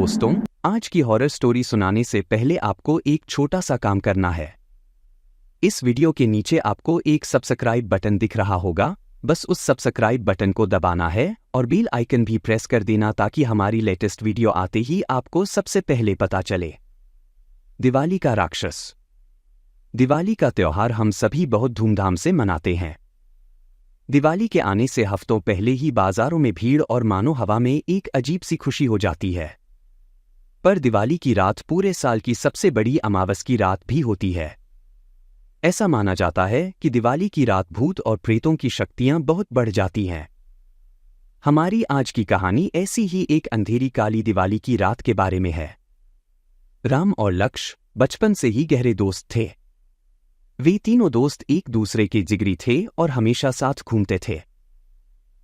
दोस्तों, आज की हॉरर स्टोरी सुनाने से पहले आपको एक छोटा सा काम करना है। इस वीडियो के नीचे आपको एक सब्सक्राइब बटन दिख रहा होगा। बस उस सब्सक्राइब बटन को दबाना है और बेल आइकन भी प्रेस कर देना ताकि हमारी लेटेस्ट वीडियो आते ही आपको सबसे पहले पता चले। दिवाली का राक्षस। दिवाली का त्योहार हम सभी बहुत धूमधाम से मनाते हैं। दिवाली के आने से हफ्तों पहले ही बाजारों में भीड़ और मानो हवा में एक अजीब सी खुशी हो जाती है। पर दिवाली की रात पूरे साल की सबसे बड़ी अमावस की रात भी होती है। ऐसा माना जाता है कि दिवाली की रात भूत और प्रेतों की शक्तियां बहुत बढ़ जाती हैं। हमारी आज की कहानी ऐसी ही एक अंधेरी काली दिवाली की रात के बारे में है। राम और लक्ष्य बचपन से ही गहरे दोस्त थे। वे तीनों दोस्त एक दूसरे के जिगरी थे और हमेशा साथ घूमते थे।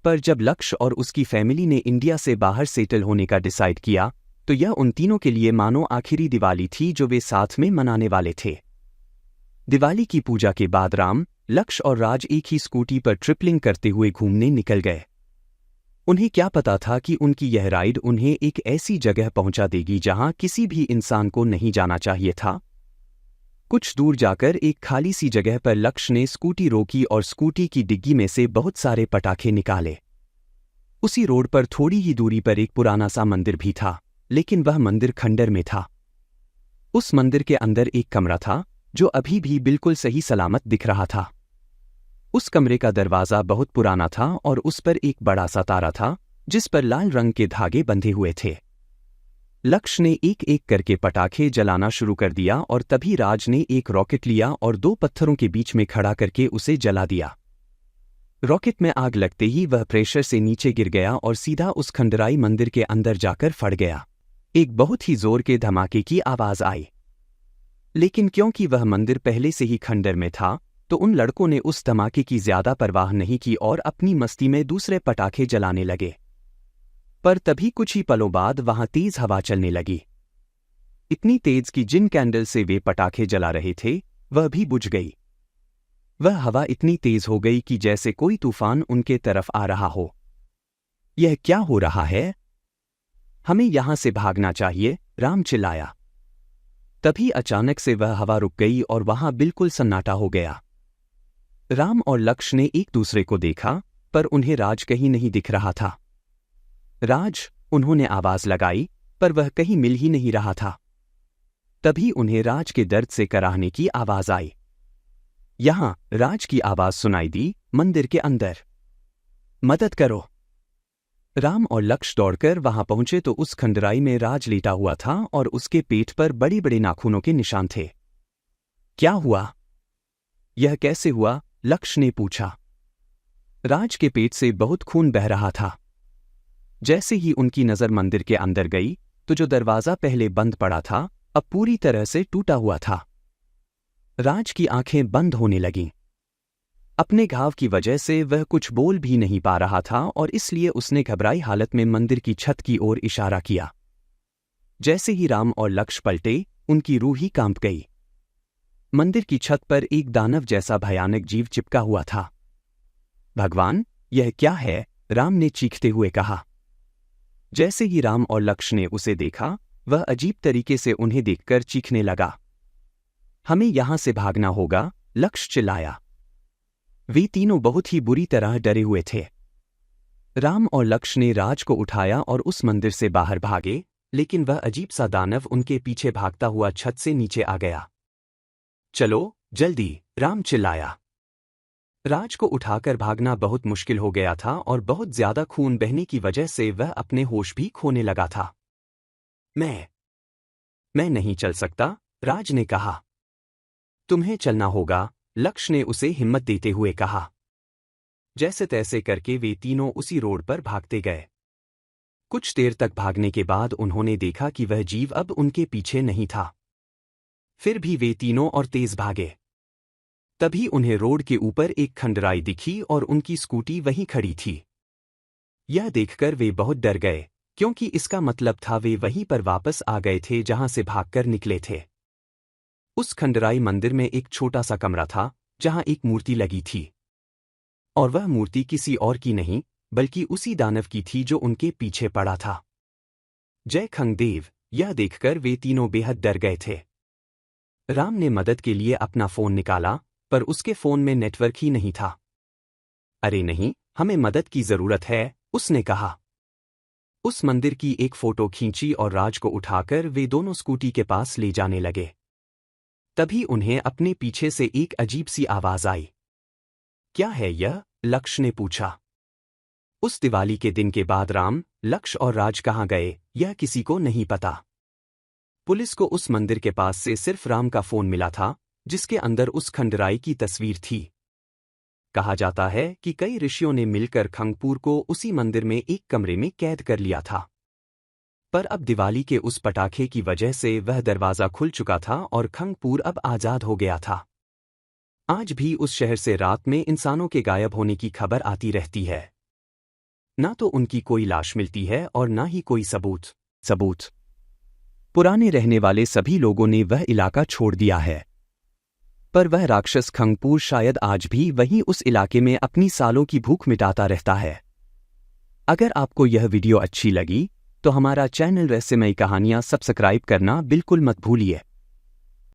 पर जब लक्ष्य और उसकी फैमिली ने इंडिया से बाहर सेटल होने का डिसाइड किया तो यह उन तीनों के लिए मानो आखिरी दिवाली थी जो वे साथ में मनाने वाले थे। दिवाली की पूजा के बाद राम, लक्ष्य और राज एक ही स्कूटी पर ट्रिपलिंग करते हुए घूमने निकल गए। उन्हें क्या पता था कि उनकी यह राइड उन्हें एक ऐसी जगह पहुंचा देगी जहां किसी भी इंसान को नहीं जाना चाहिए था। कुछ दूर जाकर एक खाली सी जगह पर लक्ष्य ने स्कूटी रोकी और स्कूटी की डिग्गी में से बहुत सारे पटाखे निकाले। उसी रोड पर थोड़ी ही दूरी पर एक पुराना सा मंदिर भी था, लेकिन वह मंदिर खंडर में था। उस मंदिर के अंदर एक कमरा था जो अभी भी बिल्कुल सही सलामत दिख रहा था। उस कमरे का दरवाज़ा बहुत पुराना था और उस पर एक बड़ा सा तारा था जिस पर लाल रंग के धागे बंधे हुए थे। लक्ष्य ने एक एक करके पटाखे जलाना शुरू कर दिया और तभी राज ने एक रॉकेट लिया और दो पत्थरों के बीच में खड़ा करके उसे जला दिया। रॉकेट में आग लगते ही वह प्रेशर से नीचे गिर गया और सीधा उस खंडराई मंदिर के अंदर जाकर फट गया। एक बहुत ही जोर के धमाके की आवाज आई, लेकिन क्योंकि वह मंदिर पहले से ही खंडर में था तो उन लड़कों ने उस धमाके की ज्यादा परवाह नहीं की और अपनी मस्ती में दूसरे पटाखे जलाने लगे। पर तभी कुछ ही पलों बाद वहां तेज हवा चलने लगी, इतनी तेज कि जिन कैंडल से वे पटाखे जला रहे थे वह भी बुझ गई। वह हवा इतनी तेज हो गई कि जैसे कोई तूफान उनके तरफ आ रहा हो। यह क्या हो रहा है? हमें यहां से भागना चाहिए, राम चिल्लाया। तभी अचानक से वह हवा रुक गई और वहां बिल्कुल सन्नाटा हो गया। राम और लक्ष्य ने एक दूसरे को देखा पर उन्हें राज कहीं नहीं दिख रहा था। राज, उन्होंने आवाज लगाई पर वह कहीं मिल ही नहीं रहा था। तभी उन्हें राज के दर्द से कराहने की आवाज आई। यहां राज की आवाज सुनाई दी, मंदिर के अंदर। मदद करो। राम और लक्ष्य दौड़कर वहां पहुंचे तो उस खंडराई में राज लेटा हुआ था और उसके पेट पर बड़े बड़े नाखूनों के निशान थे। क्या हुआ? यह कैसे हुआ? लक्ष्य ने पूछा। राज के पेट से बहुत खून बह रहा था। जैसे ही उनकी नजर मंदिर के अंदर गई तो जो दरवाजा पहले बंद पड़ा था अब पूरी तरह से टूटा हुआ था। राज की आंखें बंद होने लगीं। अपने घाव की वजह से वह कुछ बोल भी नहीं पा रहा था और इसलिए उसने घबराई हालत में मंदिर की छत की ओर इशारा किया। जैसे ही राम और लक्ष्य पलटे उनकी रूह ही कांप गई। मंदिर की छत पर एक दानव जैसा भयानक जीव चिपका हुआ था। भगवान, यह क्या है? राम ने चीखते हुए कहा। जैसे ही राम और लक्ष्य ने उसे देखा वह अजीब तरीके से उन्हें देखकर चीखने लगा। हमें यहां से भागना होगा, लक्ष्य चिल्लाया। वे तीनों बहुत ही बुरी तरह डरे हुए थे। राम और लक्ष्य ने राज को उठाया और उस मंदिर से बाहर भागे, लेकिन वह अजीब सा दानव उनके पीछे भागता हुआ छत से नीचे आ गया। चलो जल्दी, राम चिल्लाया। राज को उठाकर भागना बहुत मुश्किल हो गया था और बहुत ज्यादा खून बहने की वजह से वह अपने होश भी खोने लगा था। मैं नहीं चल सकता, राज ने कहा। तुम्हें चलना होगा, लक्ष्य ने उसे हिम्मत देते हुए कहा। जैसे तैसे करके वे तीनों उसी रोड पर भागते गए। कुछ देर तक भागने के बाद उन्होंने देखा कि वह जीव अब उनके पीछे नहीं था। फिर भी वे तीनों और तेज भागे। तभी उन्हें रोड के ऊपर एक खंडराई दिखी और उनकी स्कूटी वहीं खड़ी थी। यह देखकर वे बहुत डर गए क्योंकि इसका मतलब था वे वहीं पर वापस आ गए थे जहां से भागकर निकले थे। उस खंडराई मंदिर में एक छोटा सा कमरा था जहां एक मूर्ति लगी थी और वह मूर्ति किसी और की नहीं बल्कि उसी दानव की थी जो उनके पीछे पड़ा था। जय खंगदेव। यह देखकर वे तीनों बेहद डर गए थे। राम ने मदद के लिए अपना फोन निकाला, पर उसके फोन में नेटवर्क ही नहीं था। अरे नहीं, हमें मदद की जरूरत है, उसने कहा। उस मंदिर की एक फोटो खींची और राज को उठाकर वे दोनों स्कूटी के पास ले जाने लगे। तभी उन्हें अपने पीछे से एक अजीब सी आवाज आई। क्या है यह? लक्ष्य ने पूछा। उस दिवाली के दिन के बाद राम, लक्ष्य और राज कहाँ गए, यह किसी को नहीं पता। पुलिस को उस मंदिर के पास से सिर्फ राम का फोन मिला था, जिसके अंदर उस खंडराई की तस्वीर थी। कहा जाता है कि कई ऋषियों ने मिलकर खंगपुर को उसी मंदिर में एक कमरे में कैद कर लिया था। पर अब दिवाली के उस पटाखे की वजह से वह दरवाजा खुल चुका था और खंगपुर अब आजाद हो गया था। आज भी उस शहर से रात में इंसानों के गायब होने की खबर आती रहती है। ना तो उनकी कोई लाश मिलती है और ना ही कोई सबूत। पुराने रहने वाले सभी लोगों ने वह इलाका छोड़ दिया है। पर वह राक्षस खंगपुर शायद आज भी वहीं उस इलाके में अपनी सालों की भूख मिटाता रहता है। अगर आपको यह वीडियो अच्छी लगी तो हमारा चैनल रहस्यमयी कहानियां सब्सक्राइब करना बिल्कुल मत भूलिए।